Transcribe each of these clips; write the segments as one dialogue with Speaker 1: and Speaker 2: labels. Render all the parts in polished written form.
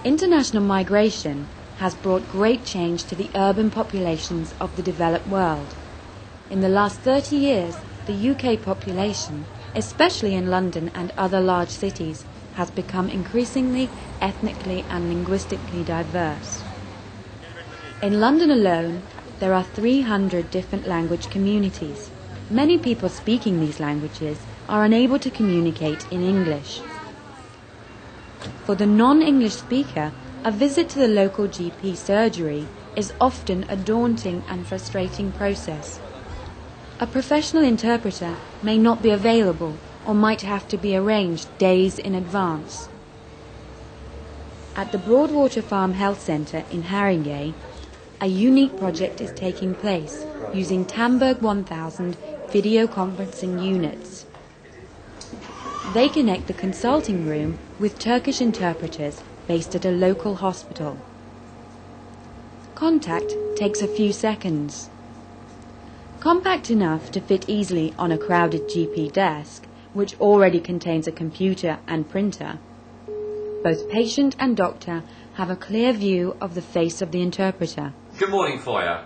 Speaker 1: International migration has brought great change to the urban populations of the developed world. In the last 30 years, the UK population, especially in London and other large cities, has become increasingly ethnically and linguistically diverse. In London alone, there are 300 different language communities. Many people speaking these languages are unable to communicate in English. For the non-English speaker, a visit to the local GP surgery is often a daunting and frustrating process. A professional interpreter may not be available or might have to be arranged days in advance. At the Broadwater Farm Health Centre in Haringey, a unique project is taking place using Tamberg 1000 video conferencing units. They connect the consulting room with Turkish interpreters based at a local hospital. Contact takes a few seconds. Compact enough to fit easily on a crowded GP desk, which already contains a computer and printer, both patient and doctor have a clear view of the face of the interpreter.
Speaker 2: Good morning, Foya.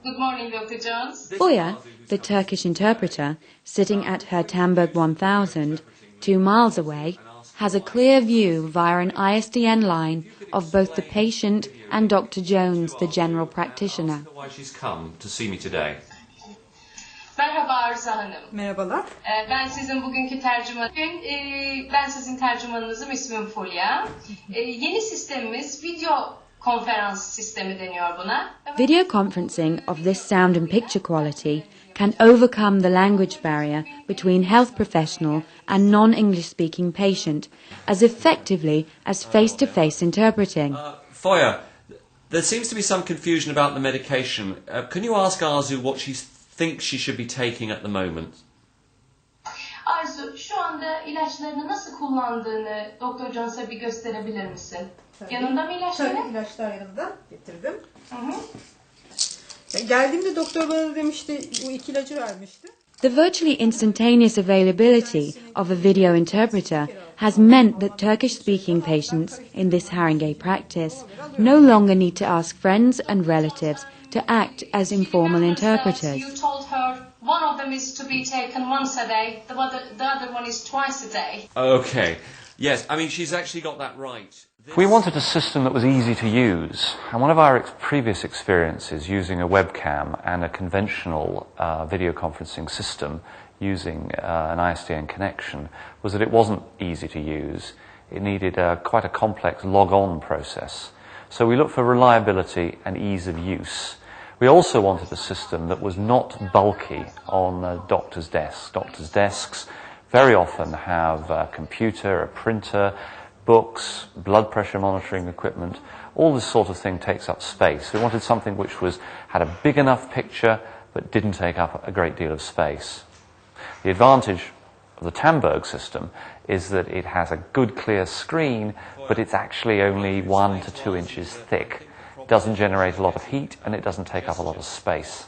Speaker 3: Good morning, Dr. Jones.
Speaker 1: Foya, the Turkish interpreter, sitting at her Tamberg 1000, 2 miles away, has a clear view via an ISDN line of both the patient and Dr. Jones, the general practitioner.
Speaker 2: Why she's come to see me today.
Speaker 3: Merhaba Arzu Hanım.
Speaker 4: Merhabalar.
Speaker 3: Ben sizin bugünkü ben sizin tercümanınızım, ismim Fulya. Yeni sistemimiz video konferans sistemi deniyor buna.
Speaker 1: Video conferencing of this sound and picture quality can overcome the language barrier between health professional and non-English speaking patient as effectively as face-to-face interpreting.
Speaker 2: Foya, there seems to be some confusion about the medication. Can you ask Arzu what she thinks she should be taking at the moment?
Speaker 3: Arzu, şu anda ilaçlarını nasıl kullandığını Dr. Jones'a bir gösterebilir misin?
Speaker 4: Tabii.
Speaker 3: Yanında mı ilaçları?
Speaker 4: Tabii, ilaçlar yanımda. Getirdim.
Speaker 3: Hı.
Speaker 4: Geldiğimde doktor bana demişti, bu 2 ilacı vermişti.
Speaker 1: The virtually instantaneous availability of a video interpreter has meant that Turkish-speaking patients in this Haringey practice no longer need to ask friends and relatives to act as informal interpreters.
Speaker 3: You told her one of them is to be taken once a day, the other one is twice a day.
Speaker 2: Okay. Yes, I mean, she's actually got that right.
Speaker 5: We wanted a system that was easy to use, and one of our previous experiences using a webcam and a conventional video conferencing system using an ISDN connection was that it wasn't easy to use. It needed quite a complex log-on process. So we looked for reliability and ease of use. We also wanted a system that was not bulky on doctors' desks. Doctors' desks very often have a computer, a printer, books, blood pressure monitoring equipment. All this sort of thing takes up space. We wanted something which had a big enough picture but didn't take up a great deal of space. The advantage of the Tamberg system is that it has a good clear screen, but it's actually only 1 to 2 inches thick. It doesn't generate a lot of heat and it doesn't take up a lot of space.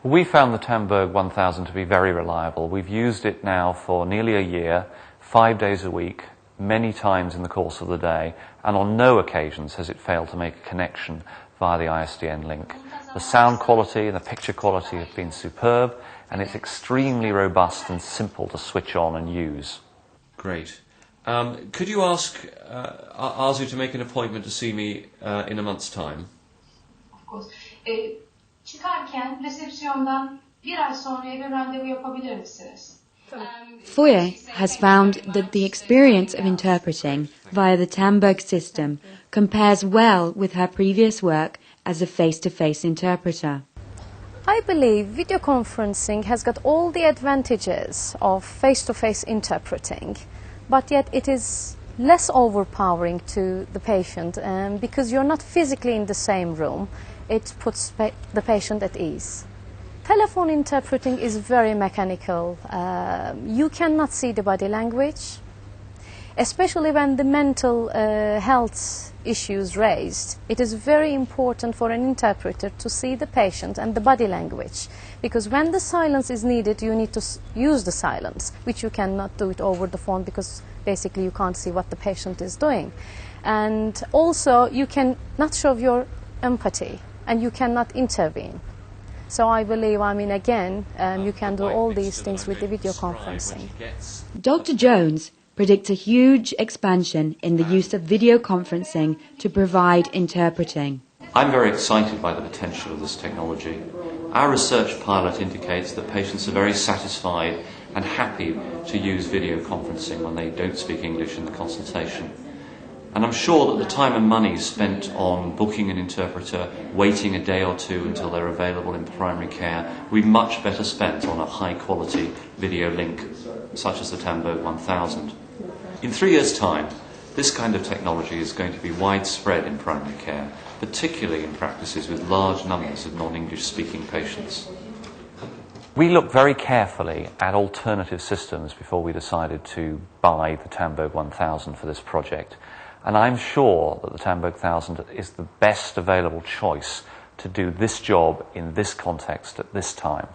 Speaker 5: We found the Tamberg 1000 to be very reliable. We've used it now for nearly a year, 5 days a week, many times in the course of the day, and on no occasions has it failed to make a connection via the ISDN link. The sound quality and the picture quality have been superb, and it's extremely robust and simple to switch on and use.
Speaker 2: Great. Could you ask Arzu to make an appointment to see me in a month's time?
Speaker 3: Of course. Çıkarken resepsiyondan bir ay sonraya bir randevu yapabilir misiniz?
Speaker 1: Foya has found that the experience of interpreting via the Tamberg system compares well with her previous work as a face-to-face interpreter.
Speaker 6: I believe video conferencing has got all the advantages of face-to-face interpreting, but yet it is less overpowering to the patient because you're not physically in the same room. It puts the patient at ease. Telephone interpreting is very mechanical. You cannot see the body language, especially when the mental health issues raised. It is very important for an interpreter to see the patient and the body language, because when the silence is needed, you need to use the silence, which you cannot do it over the phone because basically you can't see what the patient is doing. And also you can not show your empathy and you cannot intervene. So I believe, again, you can do all these things with the video conferencing.
Speaker 1: Dr. Jones predicts a huge expansion in the use of video conferencing to provide interpreting.
Speaker 5: I'm very excited by the potential of this technology. Our research pilot indicates that patients are very satisfied and happy to use video conferencing when they don't speak English in the consultation. And I'm sure that the time and money spent on booking an interpreter, waiting a day or two until they're available in primary care, will be much better spent on a high-quality video link, such as the Tamberg 1000. In 3 years' time, this kind of technology is going to be widespread in primary care, particularly in practices with large numbers of non-English speaking patients. We looked very carefully at alternative systems before we decided to buy the Tamberg 1000 for this project. And I'm sure that the Tamberg 1000 is the best available choice to do this job in this context at this time.